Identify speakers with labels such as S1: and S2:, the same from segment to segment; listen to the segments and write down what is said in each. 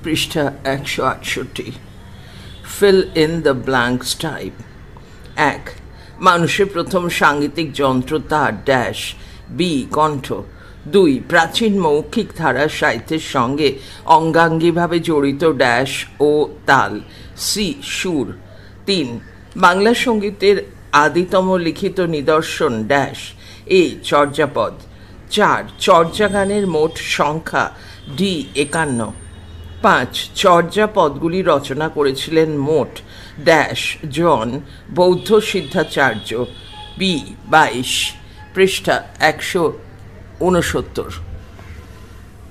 S1: পৃষ্ঠা 168। Fill in the blanks type. 1. মানুষের প্রথম সাঙ্গীতিক যন্ত্র তার ড্যাশ বি কণ্ঠ। 2. প্রাচীন মৌখিক ধারা সাহিত্যের সঙ্গে অঙ্গাঙ্গিভাবে জড়িত ড্যাশ ও তাল সি সুর। 3. বাংলা সঙ্গীতের আদিতম লিখিত নিদর্শন ড্যাশ এ চর্যাপদ। 4. চর্যা গানের মোট সংখ্যা ডি 51। 5. চর্যাপদগুলি রচনা করেছিলেন মোট ড্যাশ জন বৌদ্ধ সিদ্ধাচার্য বি 22। পৃষ্ঠা 169।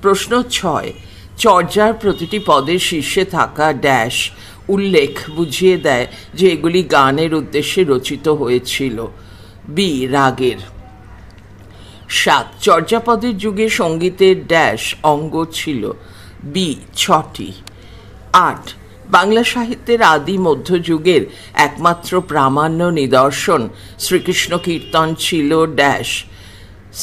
S1: প্রশ্ন 6. চর্যার প্রতিটি পদের শীর্ষে থাকা ড্যাশ উল্লেখ বুঝিয়ে দেয় যে এগুলি গানের উদ্দেশ্যে রচিত হয়েছিল বি রাগের। 7. চর্যাপদের যুগে সঙ্গীতের ড্যাশ অঙ্গ ছিল বি 6টি। 8. বাংলা সাহিত্যের আদি মধ্যযুগের একমাত্র প্রামাণ্য নিদর্শন শ্রীকৃষ্ণ কীর্তন ছিল ড্যাশ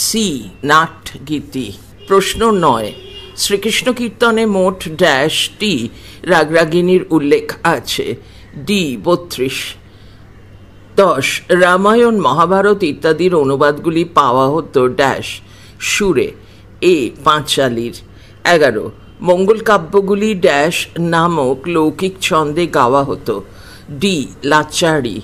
S1: সি নাটগীতি। প্রশ্ন 9. শ্রীকৃষ্ণ কীর্তনে মোট ড্যাশটি রাগরাগিনীর উল্লেখ আছে ডি 32। 10. রামায়ণ মহাভারত ইত্যাদির অনুবাদগুলি পাওয়া হতো ড্যাশ সুরে এ পাঁচালীর। 11. মঙ্গল কাব্যগুলি ড্যাশ নামক লৌকিক ছন্দে গাওয়া হতো ডি লাচারি।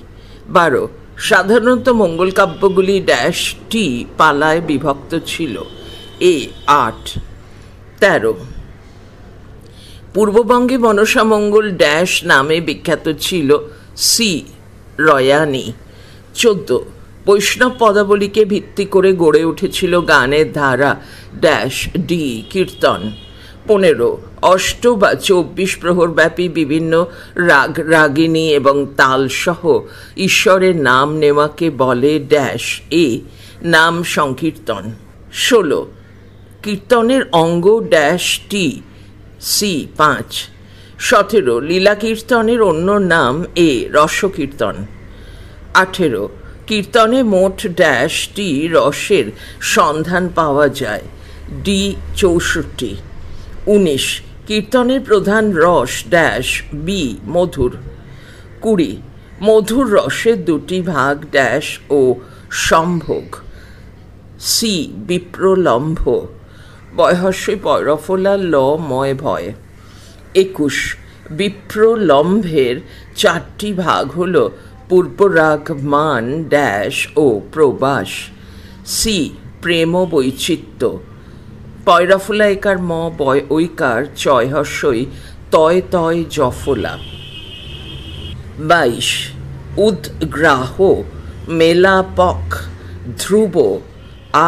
S1: 12. সাধারণত মঙ্গল কাব্যগুলি ড্যাশ টি পালায় বিভক্ত ছিল এ 8। 13. পূর্ববঙ্গে মনসামঙ্গল ড্যাশ নামে বিখ্যাত ছিল সি রয়ানি। 14. বৈষ্ণব পদাবলীকে ভিত্তি করে গড়ে উঠেছিল গানের ধারা ড্যাশ ডি কীর্তন। 15. অষ্ট বা 24 প্রহরব্যাপী বিভিন্ন রাগ রাগিনী এবং তালসহ ঈশ্বরের নাম নেওয়াকে বলে ড্যাশ এ নাম সংকীর্তন। 16. কীর্তনের অঙ্গ ড্যাশ টি সি 5। 17. লীলা কীর্তনের অন্য নাম এ রসকীর্তন। 18. কীর্তনে মোট ড্যাশ টি রসের সন্ধান পাওয়া যায় ডি 64। 19. কীর্তনের প্রধান রস ড্যাশ বি মধুর। 20. মধুর রসের দুটি ভাগ ড্যাশ ও সম্ভোগ সি বিপ্রলম্ভ। বয়হস্যই পয়রফলা ল ময় ভয়। 21. বিপ্রলম্ভের 4টি ভাগ হল পূর্বরাগ মান ড্যাশ ও প্রবাস সি প্রেম বৈচিত্র্য। পয়রাফলা একার ম বয় ঐকার চয় হস্যই তয় তয় জফলা। 22. উদ্গ্রাহ মেলাপক ধ্রুব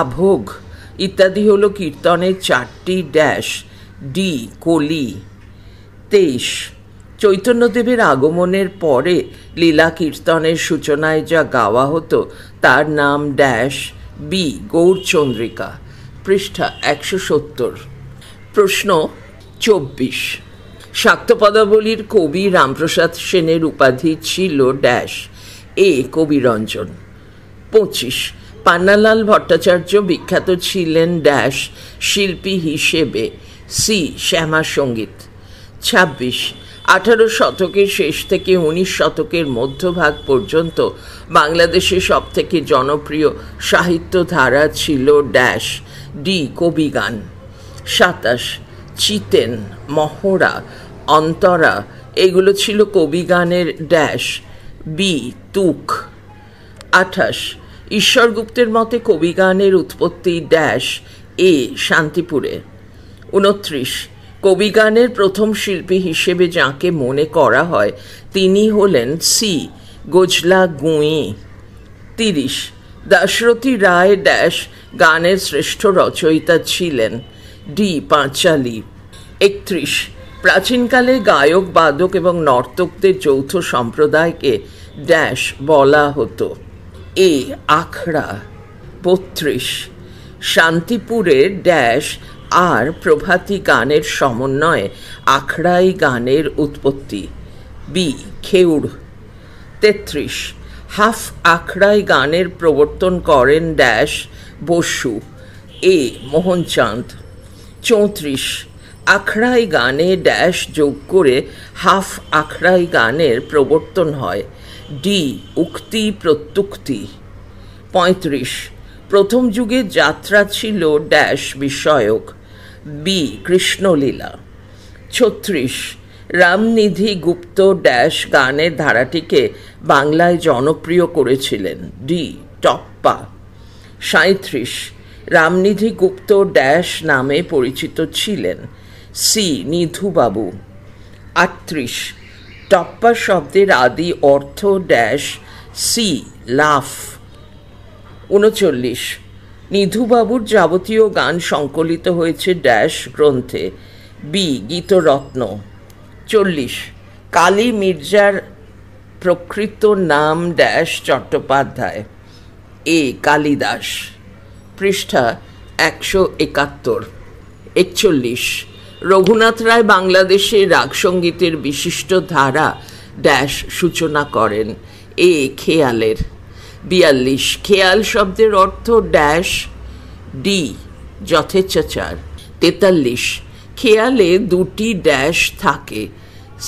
S1: আভোগ ইত্যাদি হল কীর্তনের 4টি ড্যাশ ডি কলি। 23. চৈতন্যদেবের আগমনের পরে লীলা কীর্তনের সূচনায় যা গাওয়া হতো তার নাম ড্যাশ বি গৌরচন্দ্রিকা। পৃষ্ঠা 170। প্রশ্ন 24. শাক্তপদাবলীর কবি রামপ্রসাদ সেনের উপাধি ছিল ড্যাশ এ কবিরঞ্জন। 25. পান্নালাল ভট্টাচার্য বিখ্যাত ছিলেন ড্যাশ শিল্পী হিসেবে সি শ্যামা সঙ্গীত। 26. 18 শতকের শেষ থেকে 19 শতকের মধ্যভাগ পর্যন্ত বাংলাদেশে সবথেকে জনপ্রিয় সাহিত্য ধারা ছিল ড্যাশ ডি কবিগান। 27. চিতেন মহড়া অন্তরা এগুলো ছিল কবিগানের ড্যাশ বি তুক। 28. ঈশ্বরগুপ্তের মতে কবিগানের উৎপত্তি ড্যাশ এ শান্তিপুরে। 29. কবিগানের প্রথম শিল্পী হিসেবে যাকে মনে করা হয় তিনি হলেন সি গোজলা গুঁই। 30. দাশরথী রায় ড্যাশ গানের শ্রেষ্ঠ রচয়িতা ছিলেন ডি পাঁচালী। 31. প্রাচীনকালে গায়ক বাদক এবং নর্তকদের যৌথ সম্প্রদায়কে ড্যাশ বলা হতো এ আখড়া। 32. শান্তিপুরের ড্যাশ আর প্রভাতী গানের সমন্বয়ে আখড়াই গানের উৎপত্তি বি খেউড়। 33. হাফ আখড়াই গানের প্রবর্তন করেন ড্যাশ বসু এ মোহনচাঁদ। 34. আখড়াই গানে ড্যাশ যোগ করে হাফ আখড়াই গানের প্রবর্তন হয়। ডি উক্তি প্রত্যুক্তি। 35 প্রথম যুগে যাত্রা ছিল ড্যাশ বিষয়ক। বি কৃষ্ণলীলা। 36 রামনিধি গুপ্ত ড্যাশ গানের ধারাটিকে বাংলায় জনপ্রিয় করেছিলেন। ডি টপ্পা। 37 রামনিধি গুপ্ত ড্যাশ নামে পরিচিত ছিলেন। সি নিধুবাবু। 38 টপ্পা শব্দের আদি অর্থ ড্যাশ। সি লাফ। 39 নিধুবাবুর যাবতীয় গান সংকলিত হয়েছে ড্যাশ গ্রন্থে। বি গীতরত্ন। 40 কালী মির্জার প্রকৃত নাম ড্যাশ চট্টোপাধ্যায়। এ কালিদাস। পৃষ্ঠা 171। 41 রঘুনাথ রায় বাংলাদেশে রাগ সঙ্গীতের বিশিষ্ট ধারা ড্যাশ সূচনা করেন। এ খেয়ালের। 42 খেয়াল শব্দের অর্থ ড্যাশ। ডি যথেচ্ছাচার। 43 খেয়ালে দুটি ড্যাশ থাকে।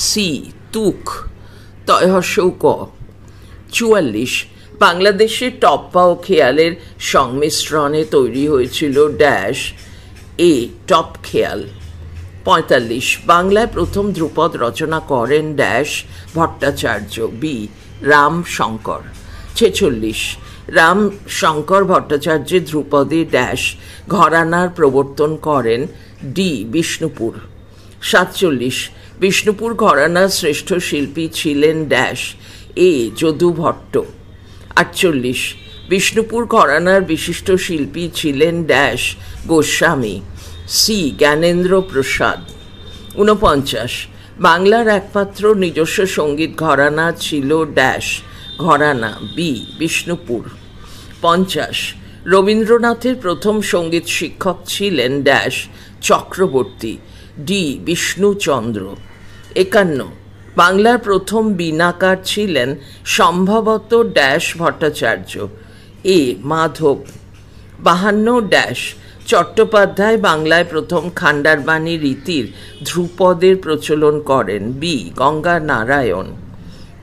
S1: সি তুক তয়হস্যৌ ক। 44 বাংলাদেশে টপ্পা ও খেয়ালের সংমিশ্রণে তৈরি হয়েছিল ড্যাশ। এ টপ খেয়াল। 45 বাংলায় প্রথম ধ্রুপদ রচনা করেন ড্যাশ ভট্টাচার্য। বি রাম শঙ্কর। 46 রাম শঙ্কর ভট্টাচার্যের ধ্রুপদে ড্যাশ ঘরানার প্রবর্তন করেন। ডি বিষ্ণুপুর। 47 বিষ্ণুপুর ঘরানার শ্রেষ্ঠ শিল্পী ছিলেন ড্যাশ। এ যদু ভট্ট। 48 বিষ্ণুপুর ঘরানার বিশিষ্ট শিল্পী ছিলেন ড্যাশ গোস্বামী। সি জ্ঞানেন্দ্র প্রসাদ। 49 বাংলার একমাত্র নিজস্ব সঙ্গীত ঘরানা ছিল ড্যাশ ঘরানা। বি বিষ্ণুপুর। 50 রবীন্দ্রনাথের প্রথম সঙ্গীত শিক্ষক ছিলেন ড্যাশ চক্রবর্তী। ডি বিষ্ণুচন্দ্র। 51 বাংলার প্রথম বীণাকার ছিলেন সম্ভবত ড্যাশ ভট্টাচার্য। এ মাধব। 52 ড্যাশ চট্টোপাধ্যায় বাংলায় প্রথম খান্ডারবাণী রীতির ধ্রুপদের প্রচলন করেন। বি গঙ্গা নারায়ণ।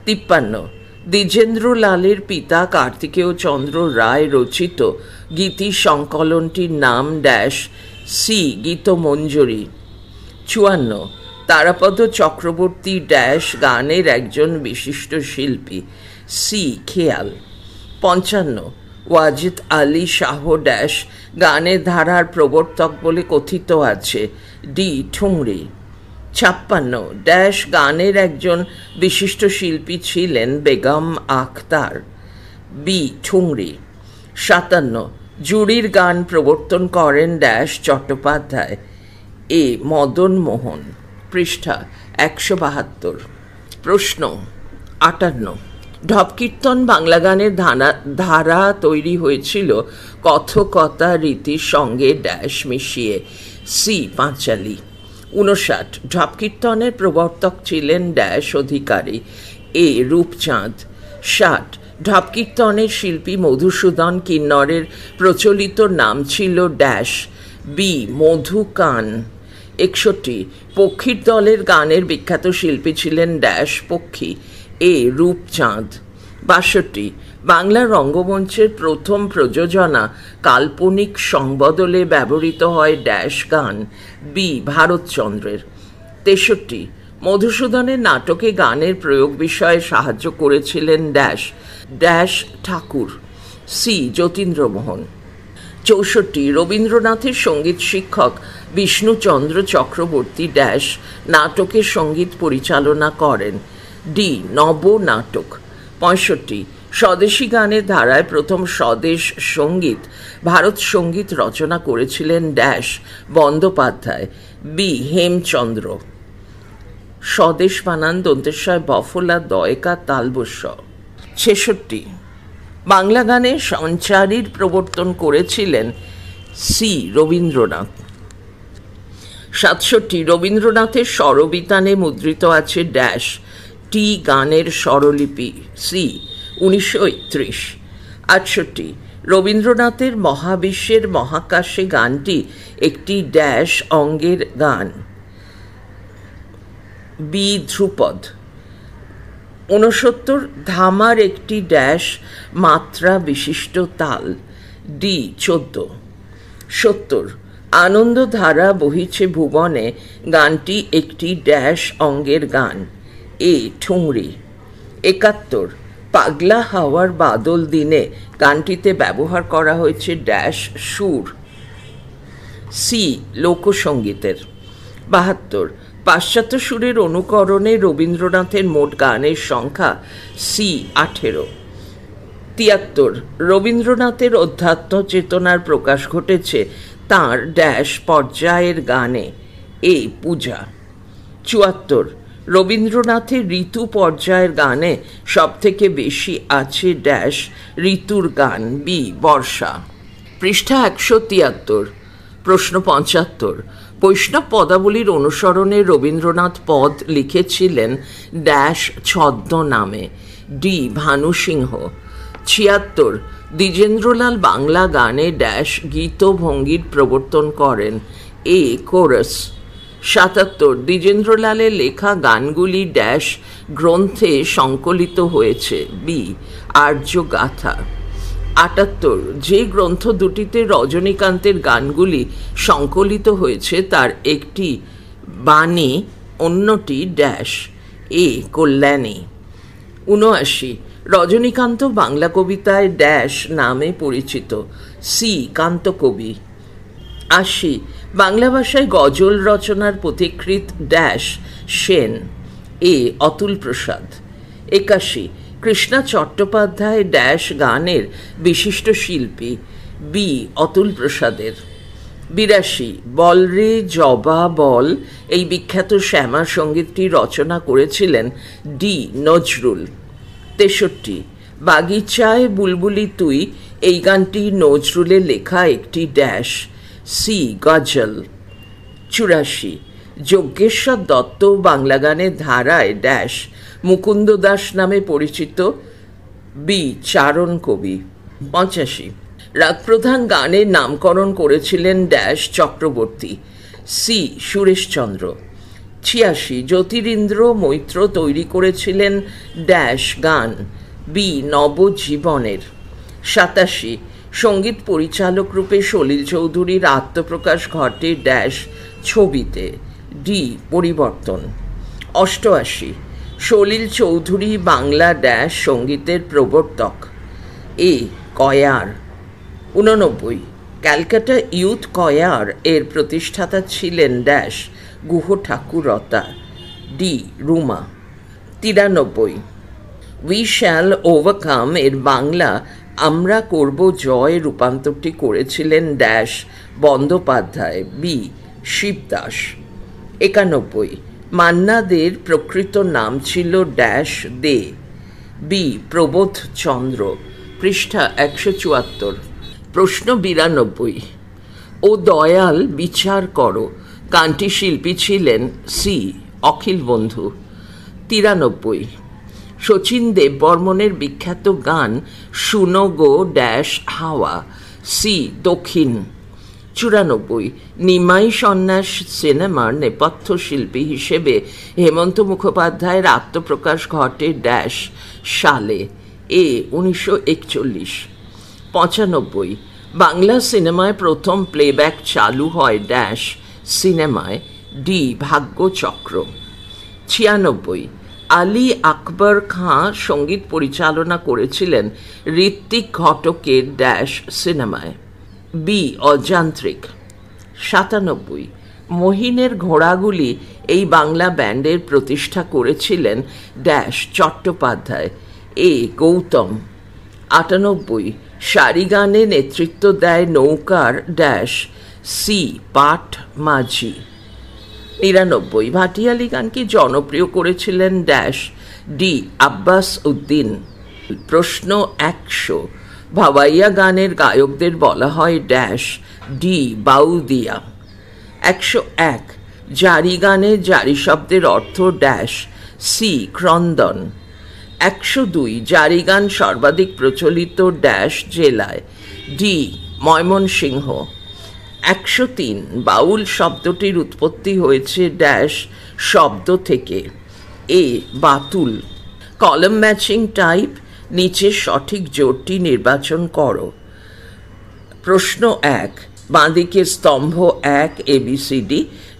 S1: 53 দ্বিজেন্দ্রলালের পিতা কার্তিকেয় চন্দ্র রায় রচিত গীতি সংকলনটির নাম dash. C Gitamanjari. 54 Tarapada Chakraborty dash গানের একজন বিশিষ্ট শিল্পী। সি খেয়াল। 55 ওয়াজিদ আলী শাহ ড্যাশ গানের ধারার প্রবর্তক বলে কথিত আছে। ডি ঠুংরি। 56 ড্যাশ গানের একজন বিশিষ্ট শিল্পী ছিলেন বেগম আখতার। বি ঠুংরি। 57 জুড়ির গান প্রবর্তন করেন ড্যাশ চট্টোপাধ্যায়। এ মদন মোহন। পৃষ্ঠা 172। প্রশ্ন 58 ঢপকীর্তন বাংলা গানের ধারা তৈরি হয়েছিল কথকতা রীতির সঙ্গে ড্যাশ মিশিয়ে। সি পাঁচালী। 59 ঢপকীর্তনের প্রবর্তক ছিলেন ড্যাশ অধিকারী। এ রূপচাঁদ। 60 ঢপকীর্তনের শিল্পী মধুসূদন কিন্নরের প্রচলিত নাম ছিল ড্যাশ। বি মধুকান। 61 পক্ষীর দলের গানের বিখ্যাত শিল্পী ছিলেন ড্যাশ পক্ষী। এ রূপচাঁদ। 62 বাংলা রঙ্গমঞ্চের প্রথম প্রযোজনা কাল্পনিক সংবদলে ব্যবহৃত হয় ড্যাশ গান। বি ভারতচন্দ্রের। 63 মধুসূদনের নাটকে গানের প্রয়োগ বিষয়ে সাহায্য করেছিলেন ড্যাশ ড্যাশ ঠাকুর। সি যতীন্দ্রমোহন। 64 রবীন্দ্রনাথের সঙ্গীত শিক্ষক বিষ্ণুচন্দ্র চক্রবর্তী ড্যাশ নাটকের সঙ্গীত পরিচালনা করেন। ডি নবনাটক। 65 স্বদেশী গানের ধারায় প্রথম স্বদেশ সঙ্গীত ভারত সঙ্গীত রচনা করেছিলেন ড্যাশ বন্দ্যোপাধ্যায়। বি হেমচন্দ্র। স্বদেশ বানান দন্তেশ্বয় বফলা দয়কা তালবস্য। 66 বাংলা গানে সঞ্চারীর প্রবর্তন করেছিলেন সি রবীন্দ্রনাথ। 67 রবীন্দ্রনাথের স্বরবিতানে মুদ্রিত আছে ড্যাশ টি গানের স্বরলিপি। সি 1931। 68 রবীন্দ্রনাথের মহাবিশ্বের মহাকাশে গানটি একটি ড্যাশ অঙ্গের গান। বি ধ্রুপদ। 69 ধামার একটি ড্যাশ মাত্রা বিশিষ্ট তাল, ডি 14। 70 আনন্দধারা বহিছে ভুবনে গানটি একটি ড্যাশ অঙ্গের গান, এ ঠুংরি। 71 পাগলা হাওয়ার বাদল দিনে গানটিতে ব্যবহার করা হয়েছে ড্যাশ সুর, সি লোকসঙ্গীতের। 72 পাশ্চাত্য সুরের অনুকরণে রবীন্দ্রনাথের মোট গানের সংখ্যা, সি 18। 73 রবীন্দ্রনাথের অধ্যাত্ম চেতনার প্রকাশ ঘটেছে তাঁর ড্যাশ পর্যায়ের গানে, এ পূজা। 74 রবীন্দ্রনাথের ঋতু পর্যায়ের গানে সবথেকে বেশি আছে ড্যাশ ঋতুর গান, বি বর্ষা। পৃষ্ঠা 173। প্রশ্ন 75 বৈষ্ণব পদাবলীর অনুসরণে রবীন্দ্রনাথ পদ লিখেছিলেন ড্যাশ ছদ্ম নামে, ডি ভানু সিংহ। 76 দ্বিজেন্দ্রলাল বাংলা গানে ড্যাশ গীত ভঙ্গির প্রবর্তন করেন, এ কোরাস। 77 দ্বিজেন্দ্রলালের লেখা গানগুলি ড্যাশ গ্রন্থে সংকলিত হয়েছে, বি আর্যগাথা। 78 যে গ্রন্থ দুটিতে রজনীকান্তের গানগুলি সংকলিত হয়েছে তার একটি বাণী, অন্যটি ড্যাশ, এ কল্যাণী। 79 রজনীকান্ত বাংলা কবিতায় ড্যাশ নামে পরিচিত, সি কান্তকবি। 80 বাংলা ভাষায় গজল রচনার পথিকৃৎ ড্যাশ সেন, এ অতুল প্রসাদ। 81 কৃষ্ণা চট্টোপাধ্যায় ড্যাশ গানের বিশিষ্ট শিল্পী, বি অতুল প্রসাদের। 82 বল রে জবা বল এই বিখ্যাত শ্যামা সঙ্গীতটি রচনা করেছিলেন ডি নজরুল। 63 বাগিচায় বুলবুলি তুই এই গানটি নজরুলের লেখা একটি ড্যাশ, সি গজল। 84 যজ্ঞেশ্বর দত্ত বাংলা গানের ধারায় ড্যাশ মুকুন্দ দাস নামে পরিচিত, বি চারণ কবি। 85 রাগপ্রধান গানের নামকরণ করেছিলেন ড্যাশ চক্রবর্তী, সি সুরেশচন্দ্র। 86 জ্যোতিরিন্দ্র মৈত্র তৈরি করেছিলেন ড্যাশ গান, বি নবজীবনের। 87 সঙ্গীত পরিচালক রূপে সলিল চৌধুরীর আত্মপ্রকাশ ঘটে ড্যাশ ছবিতে, ডি পরিবর্তন। 88 সলিল চৌধুরী বাংলা ড্যাশ সঙ্গীতের প্রবর্তক, এ কয়ার। 89 ক্যালকাটা ইউথ কয়ার এর প্রতিষ্ঠাতা ছিলেন dash Guha Thakurta, D Ruma. 93 we shall overcome এর বাংলা আমরা করব জয় রূপান্তরটি করেছিলেন ড্যাশ বন্দ্যোপাধ্যায়, বি শিবদাস। 91 মান্না দের প্রকৃত নাম ছিল ড্যাশ দে, বি প্রবোধ চন্দ্র। পৃষ্ঠা 174। প্রশ্ন 92 ও দয়াল বিচার করো গানটি শিল্পী ছিলেন, সি অখিল বন্ধু। 93 শচীন দেববর্মনের বিখ্যাত গান শুনো গো ড্যাশ হাওয়া, সি দক্ষিণ। 94 নিমাই সন্ন্যাস সিনেমার নেপথ্য শিল্পী হিসেবে হেমন্ত মুখোপাধ্যায়ের আত্মপ্রকাশ ঘটে ড্যাশ সালে, এ 1941। 95 বাংলা সিনেমায় প্রথম প্লেব্যাক চালু হয় ড্যাশ সিনেমায়, ডি ভাগ্যচক্র। 96 আলী আকবর খাঁ সঙ্গীত পরিচালনা করেছিলেন ঋত্বিক ঘটকের ড্যাশ সিনেমায়, বি অযান্ত্রিক। 97 মহিনের ঘোড়াগুলি এই বাংলা ব্যান্ডের প্রতিষ্ঠা করেছিলেন ড্যাশ চট্টোপাধ্যায়, এ গৌতম। 98 সারি গানে নেতৃত্ব দেয় নৌকার ড্যাশ, সি পাঠ মাঝি। 99 ভাটিয়ালি গানকে জনপ্রিয় করেছিলেন ড্যাশ, ডি আব্বাস উদ্দিন। প্রশ্ন 100 ভাওয়াইয়া গানের গায়কদের বলা হয় ড্যাশ, ডি বাউদিয়া। 101 জারি গানের জারি শব্দের অর্থ ড্যাশ, সি ক্রন্দন। 102 জারি গান সর্বাধিক প্রচলিত ড্যাশ জেলায়, ডি ময়মনসিংহ। 103 বাউল শব্দটির উৎপত্তি হয়েছে ড্যাশ শব্দ থেকে। এ বাতুল। কলাম ম্যাচিং টাইপ, নিচের সঠিক জোটটি নির্বাচন করো। প্রশ্ন 1, বাঁদিকে স্তম্ভ 1 ABCD,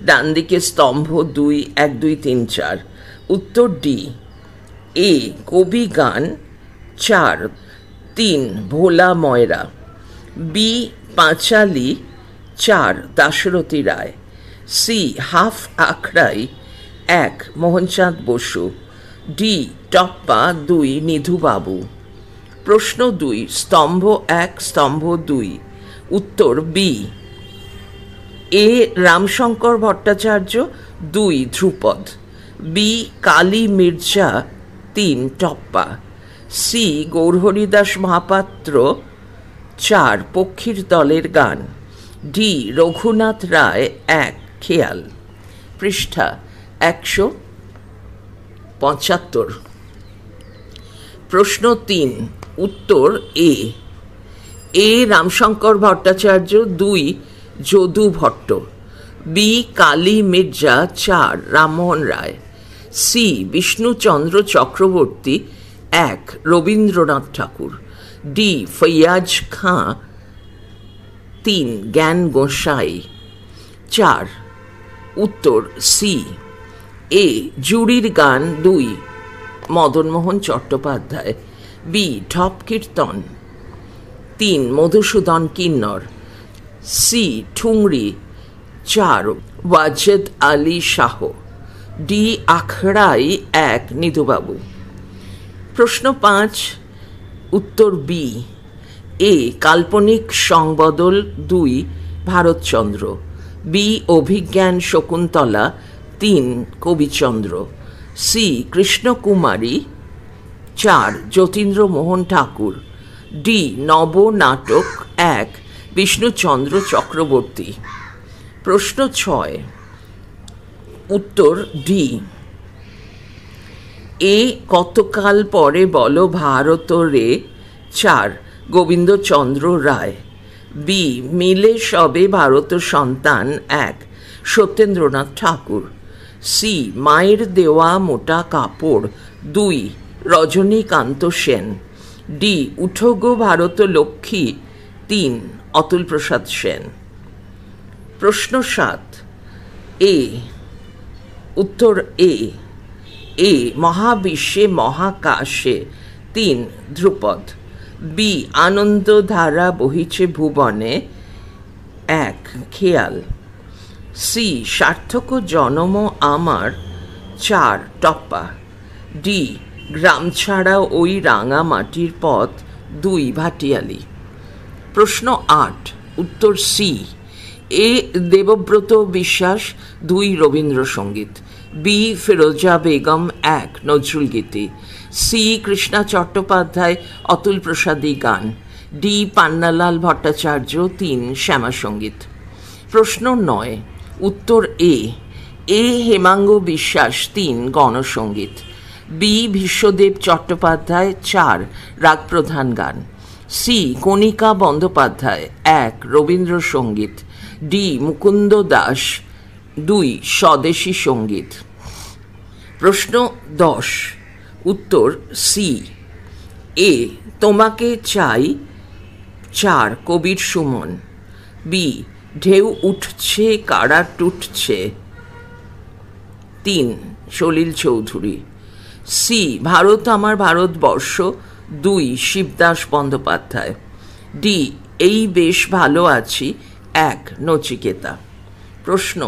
S1: ডান দিকে স্তম্ভ 2 1 2 3 4। উত্তর ডি। এ কবি গান 4 3 ভোলা ময়রা। বি পাঁচালী 4 দাশরথী রায়। সি হাফ আখড়াই 1 মোহনচাঁদ বসু। ডি টপ্পা 2 নিধুবাবু। প্রশ্ন 2, স্তম্ভ 1 স্তম্ভ 2। উত্তর বি। এ রামশঙ্কর ভট্টাচার্য 2 ধ্রুপদ। বি কালী মির্জা 3 টপ্পা। সি গৌরহরিদাস মহাপাত্র 4 পক্ষীর দলের গান। ডি রঘুনাথ রায় 1 খেয়াল। পৃষ্ঠা 175। প্রশ্ন 3, উত্তর A. A Ramshankar Bhattacharya 2 Jadu Bhatt. B Kali Mirza 4 Rammohan Roy. C Bishnuchandra Chakraborty 1 Rabindranath Thakur. D Faiyaz Khan 3 জ্ঞান গোসাই। 4 উত্তর সি। এ জুড়ির গান 2 মদনমোহন চট্টোপাধ্যায়। বি ঢপ কীর্তন 3 মধুসূদন কিন্নর। সি ঠুংরি 4 ওয়াজেদ আলী শাহ। ডি আখড়াই 1 নিধুবাবু। প্রশ্ন 5, উত্তর বি। এ কাল্পনিক সংবদল 2 ভারতচন্দ্র। বি অভিজ্ঞান শকুন্তলা 3 কবিচন্দ্র। সি কৃষ্ণকুমারী 4 যতীন্দ্রমোহন ঠাকুর। ডি নবনাটক 1 বিষ্ণুচন্দ্র চক্রবর্তী। প্রশ্ন 6, উত্তর ডি। এ কতকাল পরে বলো ভারত রে 4 গোবিন্দচন্দ্র রায়। বি মিলে সবে ভারত সন্তান 1 সত্যেন্দ্রনাথ ঠাকুর। সি মায়ের দেওয়া মোটা কাপড় 2 রজনীকান্ত সেন। ডি উঠো গো ভারত লক্ষ্মী 3 অতুল প্রসাদ সেন। প্রশ্ন 7, এ। উত্তর এ। এ মহাবিশ্বে মহাকাশে 3 ধ্রুপদ। বি আনন্দধারা বহিছে ভুবনে 1 খেয়াল। সি সার্থক জনম আমার 4 টপ্পা। ডি গ্রাম ছাড়া ওই রাঙা মাটির পথ 2 ভাটিয়ালি। প্রশ্ন 8, উত্তর সি। এ দেবব্রত বিশ্বাস 2 রবীন্দ্রসঙ্গীত। বি ফিরোজা বেগম 1 নজরুলগীতি। সি কৃষ্ণা চট্টোপাধ্যায় অতুল প্রসাদী গান। ডি পান্নালাল ভট্টাচার্য 3 শ্যামাসঙ্গীত। প্রশ্ন 9, উত্তর এ। এ হেমাঙ্গ বিশ্বাস 3 গণসঙ্গীত। বি বিশ্বদেব চট্টোপাধ্যায় 4 রাগপ্রধান গান। সি কণিকা বন্দ্যোপাধ্যায় 1 রবীন্দ্রসঙ্গীত। ডি মুকুন্দ দাস 2 স্বদেশী সঙ্গীত। প্রশ্ন 10, উত্তর সি। এ তোমাকে চাই 4 কবির সুমন। বি ঢেউ উঠছে কারা টুটছে 3 সলিল চৌধুরী। সি ভারত আমার ভারতবর্ষ 2 শিবদাস বন্দ্যোপাধ্যায়। ডি এই বেশ ভালো আছি 1 নচিকেতা। প্রশ্ন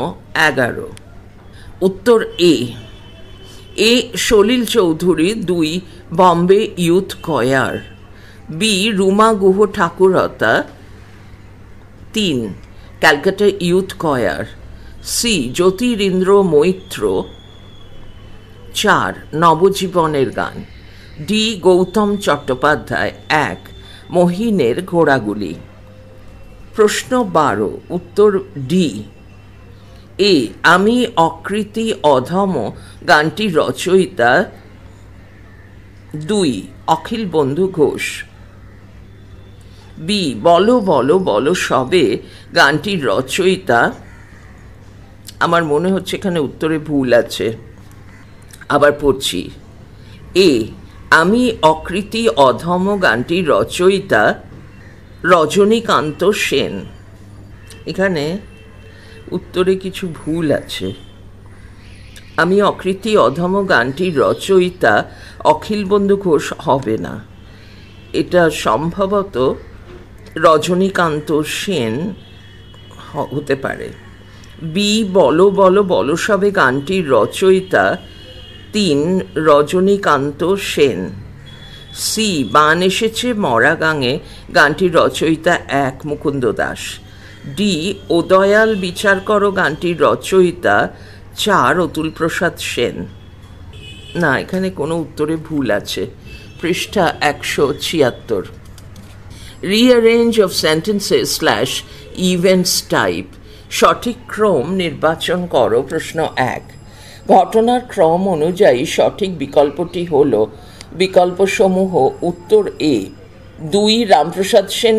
S1: 11, উত্তর A. A Salil Chowdhury 2 Bombay youth choir. B Ruma Guha Thakurta 3 Calcutta youth choir. C Jyotirindra Moitra 4 নবজীবনের গান। ডি গৌতম চট্টোপাধ্যায় 1 মহিনের ঘোড়াগুলি। প্রশ্ন 12, উত্তর ডি। এ আমি অকৃতি অধম গানটির রচয়িতা 2 অখিল বন্ধু ঘোষ। বি বলো বলো বলো সবে গানটির রচয়িতা আমার মনে হচ্ছে এখানে উত্তরে ভুল আছে। আবার পড়ছি। এ, আমি অকৃতি অধম গানটির রচয়িতা রজনীকান্ত সেন। এখানে উত্তরে কিছু ভুল আছে। আমি অকৃতি অধম গানটির রচয়িতা অখিলবন্ধু ঘোষ হবে না, এটা সম্ভবত রজনীকান্ত সেন হতে পারে। বি, বলো বলো বলো সবে গানটির রচয়িতা 3 রজনীকান্ত সেন। সি, বান এসেছে মরা গাঙে গানটির রচয়িতা 1 মুকুন্দ দাস। ডি, ও দয়াল বিচার করো গানটির রচয়িতা 4 অতুল প্রসাদ সেন। না, এখানে কোনো উত্তরে ভুল আছে। পৃষ্ঠা 176। Rearrange of sentences / events type. সঠিক ক্রম নির্বাচন করো। প্রশ্ন 1, ঘটনার ক্রম অনুযায়ী সঠিক বিকল্পটি হল বিকল্পসমূহ। উত্তর এ। 2, রামপ্রসাদ সেন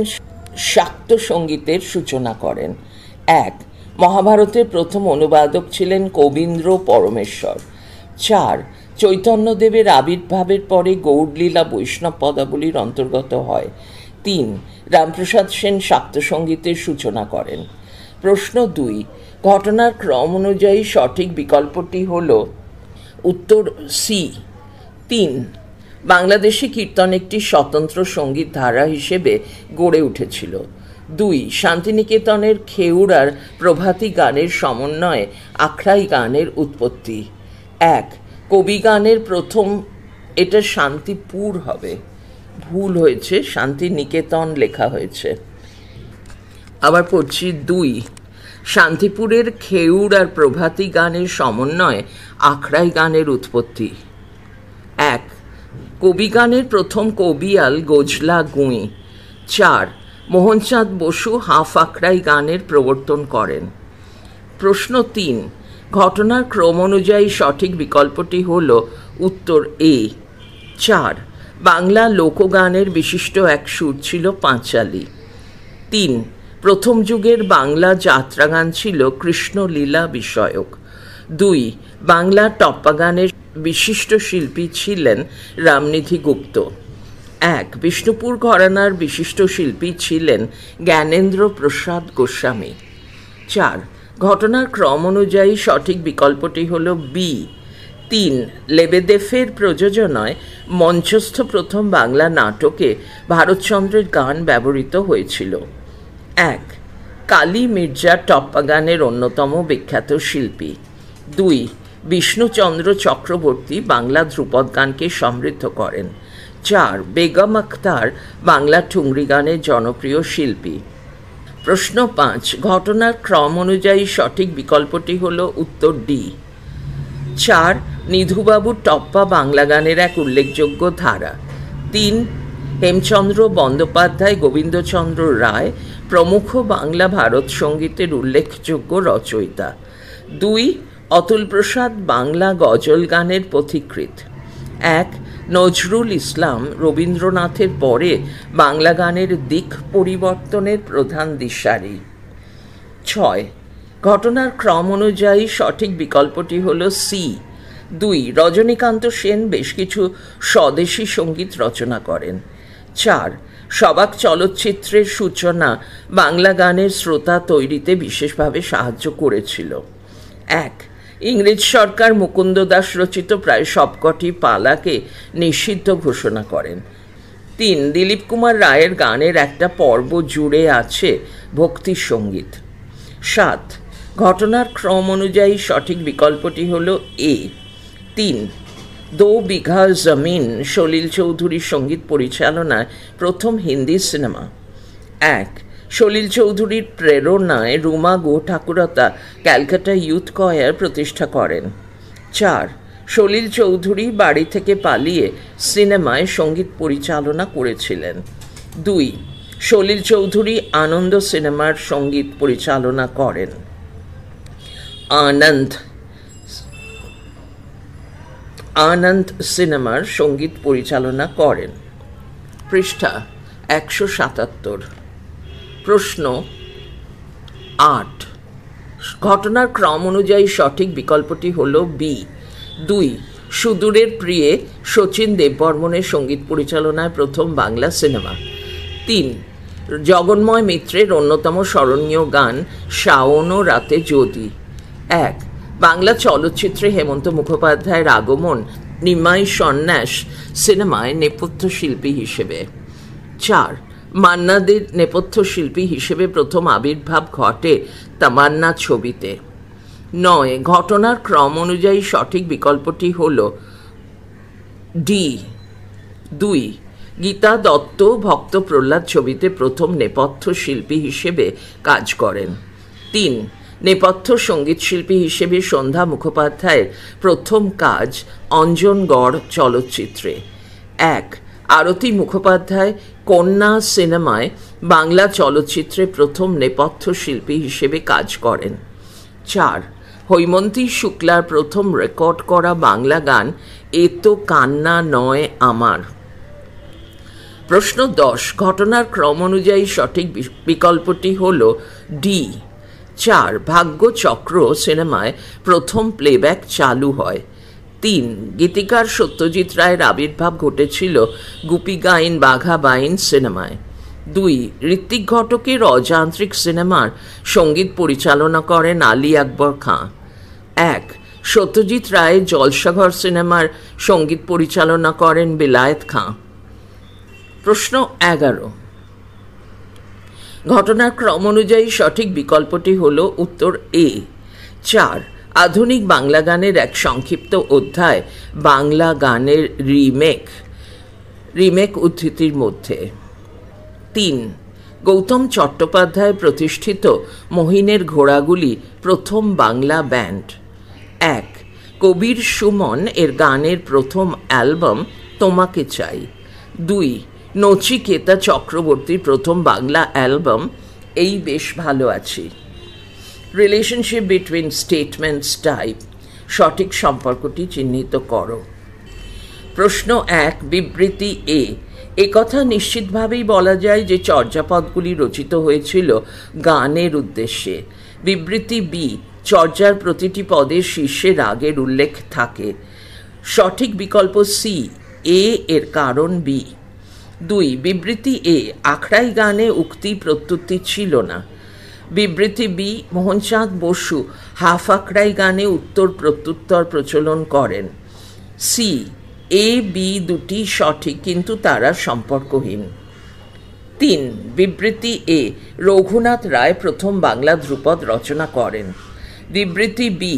S1: শাক্ত সঙ্গীতের সূচনা করেন। 1, মহাভারতের প্রথম অনুবাদক ছিলেন কবীন্দ্র পরমেশ্বর। 4, চৈতন্যদেবের আবির্ভাবের পরে গৌড়লীলা বৈষ্ণব পদাবলীর অন্তর্গত হয়। 3, রামপ্রসাদ সেন শাক্ত সঙ্গীতের সূচনা করেন। প্রশ্ন 2, ঘটনার ক্রম অনুযায়ী সঠিক বিকল্পটি হল উত্তর সি। 3, বাংলাদেশি কীর্তন একটি স্বতন্ত্র সঙ্গীত ধারা হিসেবে গড়ে উঠেছিল। 2, শান্তিনিকেতনের খেউর আর প্রভাতী গানের সমন্বয়ে আখড়াই গানের উৎপত্তি। 1, কবি গানের প্রথম, এটা শান্তিপুর হবে, ভুল হয়েছে, শান্তিনিকেতন লেখা হয়েছে। আবার পড়ছি। 2, শান্তিপুরের খেউর আর প্রভাতী গানের সমন্বয়ে আখড়াই গানের উৎপত্তি। 1, কবি গানের প্রথম কবিয়াল গোজলা গুঁই। 4, মোহনচাঁদ বসু হাফ আখড়াই গানের প্রবর্তন করেন। প্রশ্ন 3, ঘটনার ক্রম অনুযায়ী সঠিক বিকল্পটি হল উত্তর এ। 4, বাংলা লোকগানের বিশিষ্ট এক সুর ছিল পাঁচালী। 3, প্রথম যুগের বাংলা যাত্রাগান ছিল কৃষ্ণলীলা বিষয়ক। 2, বাংলা টপ্পা গানের বিশিষ্ট শিল্পী ছিলেন রামনিধি গুপ্ত। 1, বিষ্ণুপুর ঘরানার বিশিষ্ট শিল্পী ছিলেন জ্ঞানেন্দ্র প্রসাদ গোস্বামী। 4, ঘটনার ক্রম অনুযায়ী সঠিক বিকল্পটি হল বি। 3, লেবেদেফের প্রযোজনায় মঞ্চস্থ প্রথম বাংলা নাটকে ভারতচন্দ্রের গান ব্যবহৃত হয়েছিল। 1, কালী মির্জা টপ্পা গানের অন্যতম বিখ্যাত শিল্পী। 2, বিষ্ণুচন্দ্র চক্রবর্তী বাংলা ধ্রুপদ গানকে সমৃদ্ধ করেন। 4, বেগম আখতার বাংলা ঠুংরি গানের জনপ্রিয় শিল্পী। প্রশ্ন 5, ঘটনার ক্রম অনুযায়ী সঠিক বিকল্পটি হল উত্তর ডি। 4, নিধুবাবুর টপ্পা বাংলা গানের এক উল্লেখযোগ্য ধারা। 3, হেমচন্দ্র বন্দ্যোপাধ্যায়, গোবিন্দচন্দ্র রায় প্রমুখ বাংলা ভারত সঙ্গীতের উল্লেখযোগ্য রচয়িতা। 2, অতুল প্রসাদ বাংলা গজল গানের পথিকৃৎ। 1, নজরুল ইসলাম রবীন্দ্রনাথের পরে বাংলা গানের দিক পরিবর্তনের প্রধান দিশারি। 6, ঘটনার ক্রম অনুযায়ী সঠিক বিকল্পটি হল সি। 2, রজনীকান্ত সেন বেশ কিছু স্বদেশী সঙ্গীত রচনা করেন। 4, সবাক চলচ্চিত্রের সূচনা বাংলা গানের শ্রোতা তৈরিতে বিশেষভাবে সাহায্য করেছিল। 1, ইংরেজ সরকার মুকুন্দ দাস রচিত প্রায় সবকটি পালাকে নিষিদ্ধ ঘোষণা করেন। 3, দিলীপ কুমার রায়ের গানের একটা পর্ব জুড়ে আছে ভক্তি সঙ্গীত। 7, ঘটনার ক্রম অনুযায়ী সঠিক বিকল্পটি হল এ। 3, দো বিঘা জমিন সলিল চৌধুরীর সঙ্গীত পরিচালনায় প্রথম হিন্দি সিনেমা। 1, সলিল চৌধুরীর প্রেরণায় রুমা গো ঠাকুরতা ক্যালকাটা ইউথ কয়ার প্রতিষ্ঠা করেন। 4, সলিল চৌধুরী বাড়ি থেকে পালিয়ে সিনেমায় সঙ্গীত পরিচালনা করেছিলেন। 2, সলিল চৌধুরী আনন্দ সিনেমার সঙ্গীত পরিচালনা করেন। আনন্দ সিনেমার সঙ্গীত পরিচালনা করেন। পৃষ্ঠা 177। প্রশ্ন 8, ঘটনার ক্রম অনুযায়ী সঠিক বিকল্পটি হল বি। 2 সুদূরের প্রিয়ে শচীন দেববর্মনের সঙ্গীত পরিচালনায় প্রথম বাংলা সিনেমা। 3 জগন্ময় মিত্রের অন্যতম স্মরণীয় গান শাওনো রাতে যদি। 1 বাংলা চলচ্চিত্রে হেমন্ত মুখোপাধ্যায়ের আগমন নিমাই সন্ন্যাস সিনেমায় নেপথ্য শিল্পী হিসেবে। 4 মান্না দের নেপথ্য শিল্পী হিসেবে প্রথম আবির্ভাব ঘটে তামান্না ছবিতে। 9 ঘটনার ক্রম অনুযায়ী সঠিক বিকল্পটি হল ডি। 2 গীতা দত্ত ভক্ত প্রহ্লাদ ছবিতে প্রথম নেপথ্য শিল্পী হিসেবে কাজ করেন। 3 নেপথ্য সঙ্গীত শিল্পী হিসেবে সন্ধ্যা মুখোপাধ্যায়ের প্রথম কাজ অঞ্জনগড় চলচ্চিত্রে। 1 আরতি মুখোপাধ্যায় কন্যা সিনেমায় বাংলা চলচ্চিত্রে প্রথম নেপথ্য শিল্পী হিসেবে কাজ করেন। 4 হৈমন্তী শুক্লার প্রথম রেকর্ড করা বাংলা গান এ তো কান্না নয় আমার। প্রশ্ন 10 ঘটনার ক্রম অনুযায়ী সঠিক বিকল্পটি হল ডি। 4 ভাগ্যচক্র সিনেমায় প্রথম প্লেব্যাক চালু হয়। 3 গীতিকার সত্যজিৎ রায়ের আবির্ভাব ঘটেছিল গুপি গাইন বাঘা বাইন সিনেমায়। 2 ঋত্বিক ঘটকের অযান্ত্রিক সিনেমার সঙ্গীত পরিচালনা করেন আলী আকবর খাঁ। 1 সত্যজিৎ রায়ের জলসাঘর সিনেমার সঙ্গীত পরিচালনা করেন বিলায়েত খাঁ। প্রশ্ন 11 ঘটনার ক্রম অনুযায়ী সঠিক বিকল্পটি হল উত্তর এ। 4 আধুনিক বাংলা গানের এক সংক্ষিপ্ত অধ্যায় বাংলা গানের রিমেক উদ্ধৃতির মধ্যে। 3 গৌতম চট্টোপাধ্যায় প্রতিষ্ঠিত মহিনের ঘোড়াগুলি প্রথম বাংলা ব্যান্ড। 1 কবির সুমন এর গানের প্রথম অ্যালবাম তোমাকে চাই। 2 নচিকেতা চক্রবর্তীর প্রথম বাংলা অ্যালবাম এই বেশ ভালো আছি। রিলেশনশিপ বিটুইন স্টেটমেন্টস টাইপ সঠিক সম্পর্কটি চিহ্নিত করো। প্রশ্ন 1 বিবৃতি এ কথা নিশ্চিতভাবেই বলা যায় যে চর্যাপদগুলি রচিত হয়েছিল গানের উদ্দেশ্যে। বিবৃতি বি চর্যার প্রতিটি পদের শীর্ষে রাগের উল্লেখ থাকে। সঠিক বিকল্প সি এর কারণ বি। 2 বিবৃতি এ আখড়াই গানে উক্তি প্রত্যুক্তি ছিল না। বিবৃতি বি মোহনচাঁদ বসু হাফ আখড়াই গানে উত্তর প্রত্যুত্তর প্রচলন করেন। সি এ বি দুটি সঠিক কিন্তু তারা সম্পর্কহীন। 3 বিবৃতি এ রঘুনাথ রায় প্রথম বাংলা ধ্রুপদ রচনা করেন। বিবৃতি বি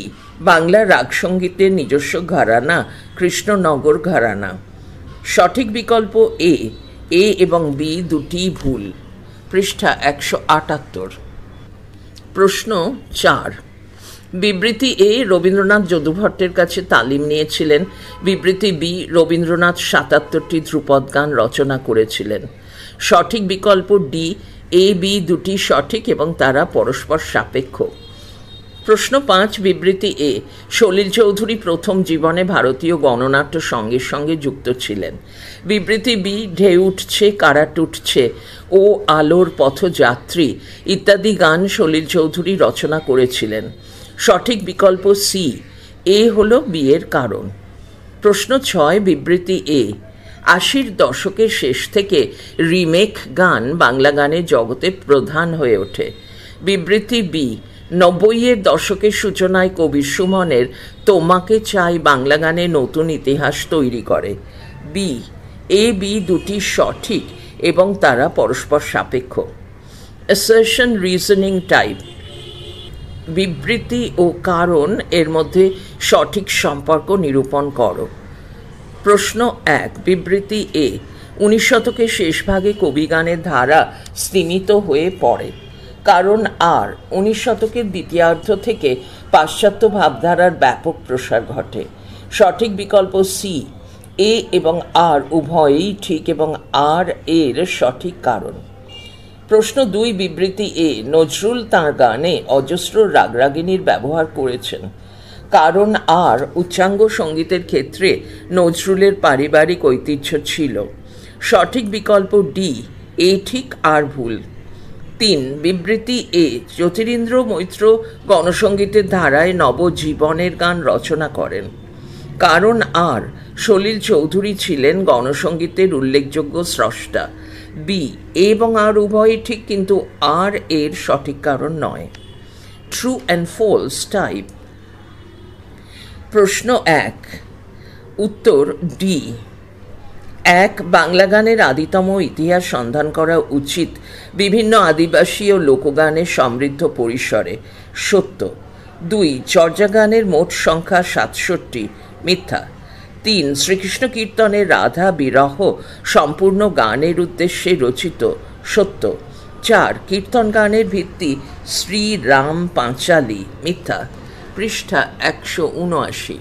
S1: বাংলা রাগ সঙ্গীতের নিজস্ব ঘরানা কৃষ্ণনগর ঘরানা। সঠিক বিকল্প এ এবং বি দুটি ভুল। পৃষ্ঠা 178। প্রশ্ন 4 বিবৃতি এ রবীন্দ্রনাথ যদুভট্টের কাছে তালিম নিয়েছিলেন। বিবৃতি বি রবীন্দ্রনাথ 77টি ধ্রুপদ গান রচনা করেছিলেন। সঠিক বিকল্প ডি এ বি দুটি সঠিক এবং তারা পরস্পর সাপেক্ষ। প্রশ্ন 5 বিবৃতি এ সলিল চৌধুরী প্রথম জীবনে ভারতীয় গণনাট্য সঙ্গের সঙ্গে যুক্ত ছিলেন। বিবৃতি বি ঢেউ উঠছে কারাট উঠছে ও আলোর পথযাত্রী ইত্যাদি গান সলিল চৌধুরী রচনা করেছিলেন। সঠিক বিকল্প সি এ হল বি এর কারণ। প্রশ্ন 6 বিবৃতি এ 80-র দশকের শেষ থেকে রিমেক গান বাংলা গানের জগতে প্রধান হয়ে ওঠে। বিবৃতি বি 90-এর দশকের সূচনায় কবির সুমনের তোমাকে চাই বাংলা গানে নতুন ইতিহাস তৈরি করে। বি এ বি দুটি সঠিক এবং তারা পরস্পর সাপেক্ষ। অ্যাসারশন রিজনিং টাইপ বিবৃতি ও কারণ এর মধ্যে সঠিক সম্পর্ক নিরূপণ করো। প্রশ্ন 1 বিবৃতি এ 19 শতকের শেষ ভাগে কবিগানের ধারা স্তিমিত হয়ে পড়ে। কারণ 19 শতকের দ্বিতীয়ার্ধ থেকে পাশ্চাত্য ভাবধারার ব্যাপক প্রসার ঘটে। সঠিক বিকল্প সি এ এবং আর উভয়ই ঠিক এবং আর এর সঠিক কারণ। প্রশ্ন 2 বিবৃতি এ নজরুল তাঁর গানে অজস্র রাগরাগিনীর ব্যবহার করেছেন। কারণ আর উচ্চাঙ্গ সঙ্গীতের ক্ষেত্রে নজরুলের পারিবারিক ঐতিহ্য ছিল। সঠিক বিকল্প ডি এ ঠিক আর ভুল। তিন, বিবৃতি এ, জ্যোতিরিন্দ্র মৈত্র গণসঙ্গীতের ধারায় নবজীবনের গান রচনা করেন। কারণ আর, সলিল চৌধুরী ছিলেন গণসঙ্গীতের উল্লেখযোগ্য স্রষ্টা। বি, এ এবং আর উভয়ই ঠিক, কিন্তু আর এর সঠিক কারণ নয়। True and false type. প্রশ্ন 1, উত্তর ডি। 1, বাংলা গানের আদিতম ইতিহাস সন্ধান করা উচিত বিভিন্ন আদিবাসী ও লোকগানের সমৃদ্ধ পরিসরে, সত্য। 2, চর্যা গানের মোট সংখ্যা 67, মিথ্যা। 3, শ্রীকৃষ্ণ কীর্তনের রাধা বিরহ সম্পূর্ণ গানের উদ্দেশ্যে রচিত, সত্য। 4, কীর্তন গানের ভিত্তি শ্রীরাম পাঁচালী, মিথ্যা। পৃষ্ঠা 179।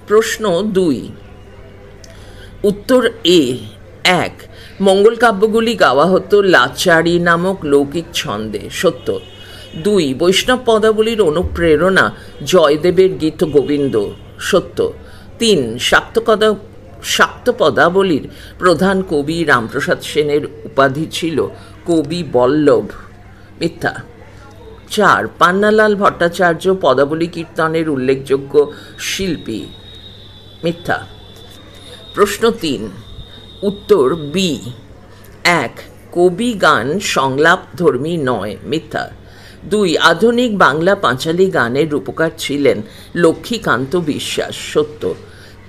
S1: প্রশ্ন 2, উত্তর এ। 1, মঙ্গল কাব্যগুলি গাওয়া হতো লাচারি নামক লৌকিক ছন্দে, সত্য। 2, বৈষ্ণব পদাবলীর অনুপ্রেরণা জয়দেবের গীত গোবিন্দ, সত্য। 3, শাক্ত পদাবলীর প্রধান কবি রামপ্রসাদ সেনের উপাধি ছিল কবি বল্লভ, মিথ্যা। 4, পান্নালাল ভট্টাচার্য পদাবলী কীর্তনের উল্লেখযোগ্য শিল্পী, মিথ্যা। প্রশ্ন 3, উত্তর বি। 1, কবি গান সংলাপধর্মী নয়, মিথ্যা। 2, আধুনিক বাংলা পাঁচালী গানের রূপকার ছিলেন লক্ষ্মীকান্ত বিশ্বাস, সত্য।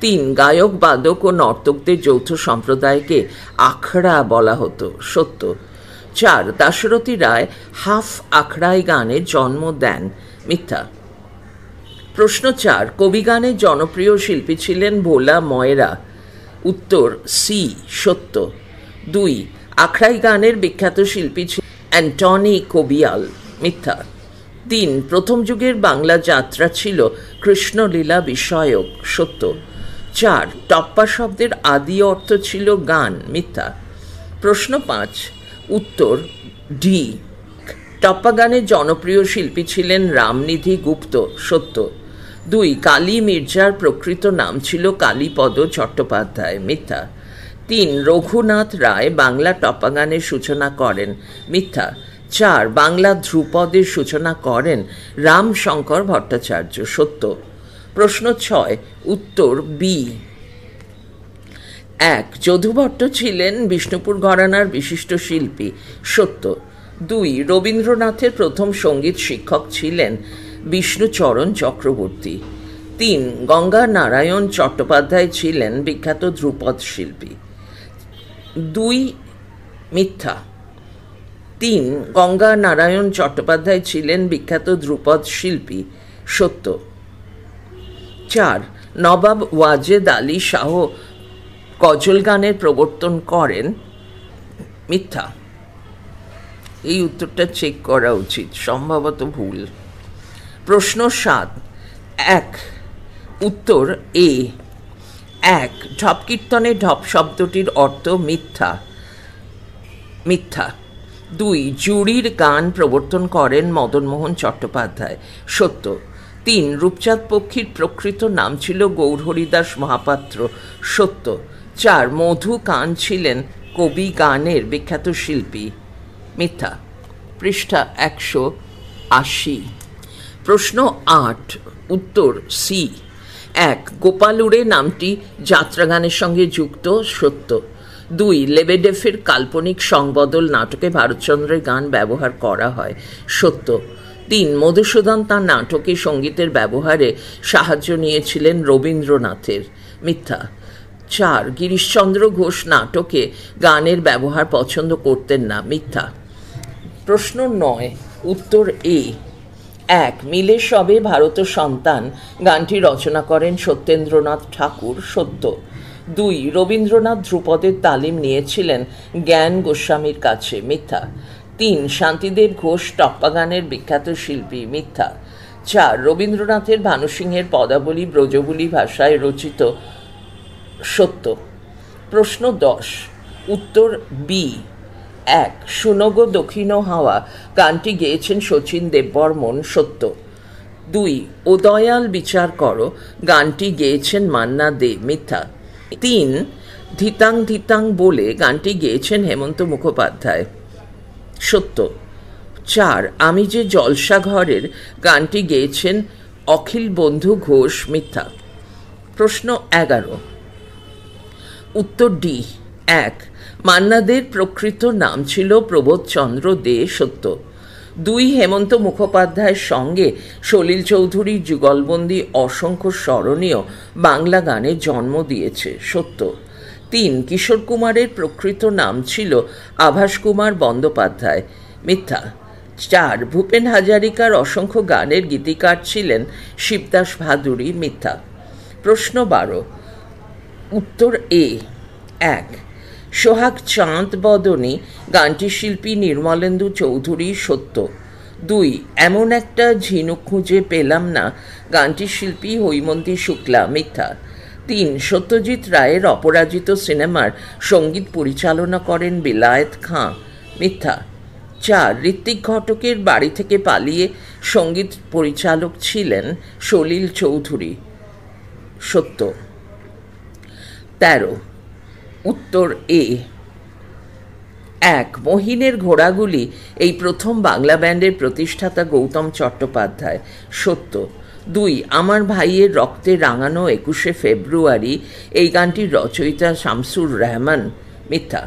S1: 3, গায়ক বাদক ও নর্তকদের যৌথ সম্প্রদায়কে আখড়া বলা হতো, সত্য। 4, দাশরথী রায় হাফ আখড়াই গানের জন্ম দেন, মিথ্যা। প্রশ্ন 4, কবি গানের জনপ্রিয় শিল্পী ছিলেন ভোলা ময়রা, উত্তর সি, সত্য। 2, আখড়াই গানের বিখ্যাত শিল্পী ছিলেন অ্যান্টনি কবিয়াল, মিথ্যা। 3, প্রথম যুগের বাংলা যাত্রা ছিল কৃষ্ণলীলা বিষয়ক, সত্য। 4, টপ্পা শব্দের আদি অর্থ ছিল গান, মিথ্যা। প্রশ্ন 5, উত্তর ডি। টপ্পা গানের জনপ্রিয় শিল্পী ছিলেন রামনিধি গুপ্ত, সত্য। 2, কালী মির্জার প্রকৃত নাম ছিল কালীপদ চট্টোপাধ্যায়, মিথ্যা। 3, রঘুনাথ রায় বাংলা টপ্পা গানের সূচনা করেন, মিথ্যা। 4, বাংলা ধ্রুপদের সূচনা করেন রামশঙ্কর ভট্টাচার্য, সত্য। প্রশ্ন 6, উত্তর বি। 1, যদুভট্ট ছিলেন বিষ্ণুপুর ঘরানার বিশিষ্ট শিল্পী, সত্য। 2, রবীন্দ্রনাথের প্রথম সঙ্গীত শিক্ষক ছিলেন বিষ্ণুচরণ চক্রবর্তী। 3, গঙ্গা নারায়ণ চট্টোপাধ্যায় ছিলেন বিখ্যাত ধ্রুপদ শিল্পী, 2, মিথ্যা। 3, গঙ্গা নারায়ণ চট্টোপাধ্যায় ছিলেন বিখ্যাত ধ্রুপদ শিল্পী, সত্য। 4, নবাব ওয়াজেদ আলী শাহ গজল গানের প্রবর্তন করেন, মিথ্যা। এই উত্তরটা চেক করা উচিত, সম্ভবত ভুল। প্রশ্ন 7, 1, উত্তর এ। 1, ঢপ কীর্তনে ঢপ শব্দটির অর্থ মিথ্যা, মিথ্যা। 2, জুড়ির গান প্রবর্তন করেন মদনমোহন চট্টোপাধ্যায়, সত্য। 3, রূপচাঁদ পক্ষীর প্রকৃত নাম ছিল গৌরহরিদাস মহাপাত্র, সত্য। 4, মধু কান ছিলেন কবি গানের বিখ্যাত শিল্পী, মিথ্যা। পৃষ্ঠা 180। প্রশ্ন 8, উত্তর সি। 1, গোপালুরে নামটি যাত্রা গানের সঙ্গে যুক্ত, সত্য। 2, লেবেডেফের কাল্পনিক সংবদল নাটকে ভারতচন্দ্রের গান ব্যবহার করা হয়, সত্য। 3, মধুসূদন তাঁর নাটকে সঙ্গীতের ব্যবহারে সাহায্য নিয়েছিলেন রবীন্দ্রনাথের, মিথ্যা। 4, গিরিশচন্দ্র ঘোষ নাটকে গানের ব্যবহার পছন্দ করতেন না, মিথ্যা। প্রশ্ন 9, উত্তর এ। 1, মিলে সবে ভারত সন্তান গানটি রচনা করেন সত্যেন্দ্রনাথ ঠাকুর, সত্য। 2, রবীন্দ্রনাথ ধ্রুপদের তালিম নিয়েছিলেন জ্ঞান গোস্বামীর কাছে, মিথ্যা। 3, শান্তিদেব ঘোষ টপ্পা গানের বিখ্যাত শিল্পী, মিথ্যা। 4, রবীন্দ্রনাথের ভানুসিংহের পদাবলী ব্রজবুলি ভাষায় রচিত, সত্য। প্রশ্ন 10, উত্তর বি। 1, শুনগো দক্ষিণ হাওয়া গানটি গেয়েছেন শচীন দেববর্মন, সত্য। 2, ও দয়াল বিচার করো গানটি গেয়েছেন মান্না দে, মিথ্যা। 3, ধিতাং ধিতাং বলে গানটি গেয়েছেন হেমন্ত মুখোপাধ্যায়, সত্য। 4 আমি যে জলসা ঘরের গানটি গেয়েছেন অখিল বন্ধু ঘোষ, মিথ্যা। প্রশ্ন 11, উত্তর ডি। 1 মান্না দের প্রকৃত নাম ছিল প্রবোধচন্দ্র দে, সত্য। 2 হেমন্ত মুখোপাধ্যায়ের সঙ্গে সলিল চৌধুরীর যুগলবন্দি অসংখ্য স্মরণীয় বাংলা গানে জন্ম দিয়েছে, সত্য। 3 কিশোর কুমারের প্রকৃত নাম ছিল আভাস কুমার বন্দ্যোপাধ্যায়, মিথ্যা। 4 ভূপেন হাজারিকার অসংখ্য গানের গীতিকার ছিলেন শিবদাস ভাদুরী, মিথ্যা। প্রশ্ন 12, উত্তর এ। 1 সোহাগ চাঁদ বদনী গানটির শিল্পী নির্মলেন্দু চৌধুরী, সত্য। 2 এমন একটা ঝিনুক খুঁজে পেলাম না গানটির শিল্পী হৈমন্তী শুক্লা, মিথ্যা। 3 সত্যজিৎ রায়ের অপরাজিত সিনেমার সঙ্গীত পরিচালনা করেন বিলায়েত খাঁ, মিথ্যা। 4 ঋত্বিক ঘটকের বাড়ি থেকে পালিয়ে সঙ্গীত পরিচালক ছিলেন সলিল চৌধুরী, সত্য। 13 উত্তর এ। 1 মহিনের ঘোড়াগুলি এই প্রথম বাংলা ব্যান্ডের প্রতিষ্ঠাতা গৌতম চট্টোপাধ্যায়, সত্য। 2 আমার ভাইয়ের রক্তে রাঙানো 21শে ফেব্রুয়ারি এই গানটির রচয়িতা শামসুর রহমান, মিথ্যা।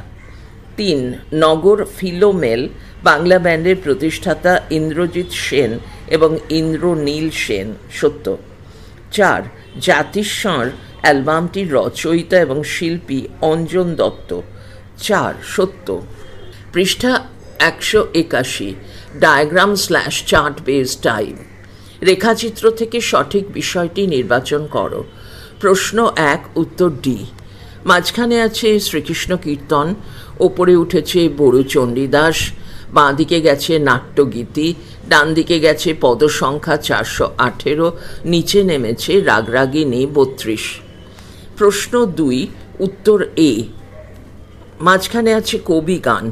S1: 3 নগর ফিলোমেল বাংলা ব্যান্ডের প্রতিষ্ঠাতা ইন্দ্রজিৎ সেন এবং ইন্দ্রনীল সেন, সত্য। 4 জাতিস্বর অ্যালবামটির রচয়িতা এবং শিল্পী অঞ্জন দত্ত, 4 সত্য। পৃষ্ঠা 181 ডায়াগ্রাম/চার্ট বেস টাইপ। রেখাচিত্র থেকে সঠিক বিষয়টি নির্বাচন করো। প্রশ্ন 1 উত্তর ডি। মাঝখানে আছে শ্রীকৃষ্ণ কীর্তন, ওপরে উঠেছে বড়ু চণ্ডীদাস, বাঁ দিকে গেছে নাট্যগীতি, ডান দিকে গেছে পদসংখ্যা 418, নিচে নেমেছে রাগরাগিনী 32। প্রশ্ন 2 উত্তর এ। মাঝখানে আছে কবি গান,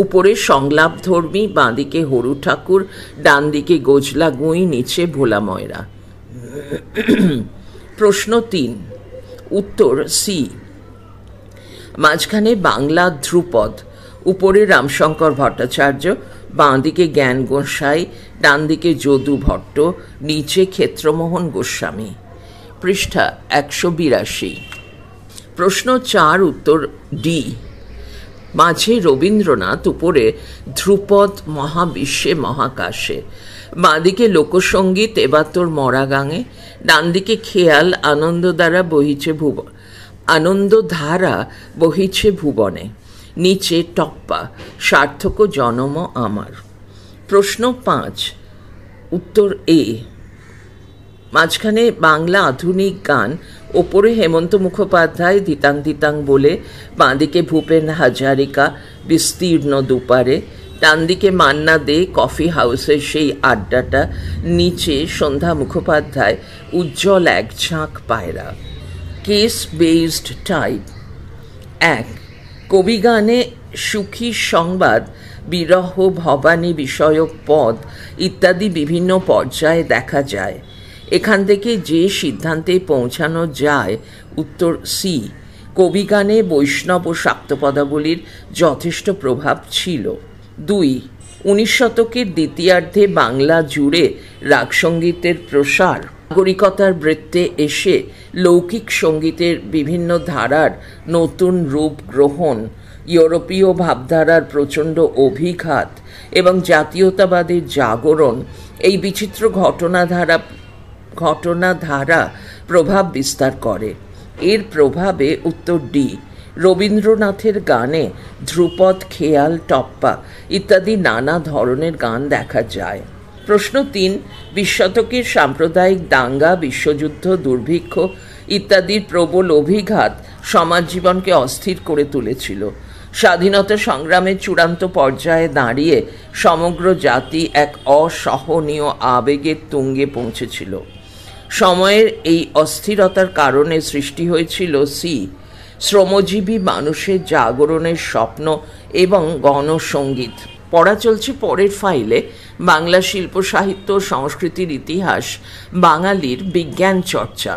S1: উপরে সংলাপধর্মী, বাঁ দিকে হরু ঠাকুর, ডান দিকে গোজলা গুঁই, নিচে ভোলা ময়রা। প্রশ্ন 3 উত্তর সি। মাঝখানে বাংলা ধ্রুপদ, উপরে রামশঙ্কর ভট্টাচার্য, বাঁ দিকে জ্ঞান গোসাই, ডান দিকে যদু ভট্ট, নিচে ক্ষেত্রমোহন গোস্বামী। পৃষ্ঠা 182। প্রশ্ন 4 উত্তর ডি। মাঝে রবীন্দ্রনাথ, উপরে ধ্রুপদ মহাবিশ্বে মহাকাশে, বাঁ দিকে লোকসঙ্গীত এবার তোর মরা গাঙে, ডান দিকে খেয়াল আনন্দধারা বহিছে ভুবনে, নিচে টপ্পা সার্থক জনম আমার। প্রশ্ন 5 উত্তর এ। মাঝখানে বাংলা আধুনিক গান, ওপরে হেমন্ত মুখোপাধ্যায় ধিতাং ধিতাং বলে, বাঁ দিকে ভূপেন হাজারিকা বিস্তীর্ণ দুপারে, ডান দিকে মান্না দে কফি হাউসের সেই আড্ডাটা, নিচে সন্ধ্যা মুখোপাধ্যায় উজ্জ্বল এক ঝাঁক পায়রা। Case based type. 1 কবি গানে সুখী সংবাদ, বিরহ, ভবানী বিষয়ক পদ ইত্যাদি বিভিন্ন পর্যায়ে দেখা যায়। এখান থেকে যে সিদ্ধান্তে পৌঁছানো যায় উত্তর সি। কবি গানে বৈষ্ণব ও শাক্তপদাবলীর যথেষ্ট প্রভাব ছিল। 2 19 শতকের দ্বিতীয়ার্ধে বাংলা জুড়ে রাগসঙ্গীতের প্রসার, নাগরিকতার বৃত্তে এসে লৌকিক সঙ্গীতের বিভিন্ন ধারার নতুন রূপ গ্রহণ, ইউরোপীয় ভাবধারার প্রচণ্ড অভিঘাত এবং জাতীয়তাবাদের জাগরণ, এই বিচিত্র ঘটনাধারা প্রভাব বিস্তার করে। এর প্রভাবে উত্তর ডি। রবীন্দ্রনাথের গানে ধ্রুপদ, খেয়াল, টপ্পা ইত্যাদি নানা ধরনের গান দেখা যায়। প্রশ্ন 3 20 শতকের সাম্প্রদায়িক দাঙ্গা, বিশ্বযুদ্ধ, দুর্ভিক্ষ ইত্যাদির প্রবল অভিঘাত সমাজ জীবনকে অস্থির করে তুলেছিল। স্বাধীনতা সংগ্রামের চূড়ান্ত পর্যায়ে দাঁড়িয়ে সমগ্র জাতি এক অসহনীয় আবেগের তুঙ্গে পৌঁছেছিল। সময়ের এই অস্থিরতার কারণে সৃষ্টি হয়েছিল সি। শ্রমজীবী মানুষের জাগরণের স্বপ্ন এবং গণসঙ্গীত। পড়া চলছে পরের ফাইলে বাংলা শিল্প সাহিত্য সংস্কৃতির ইতিহাস, বাঙালির বিজ্ঞান চর্চা।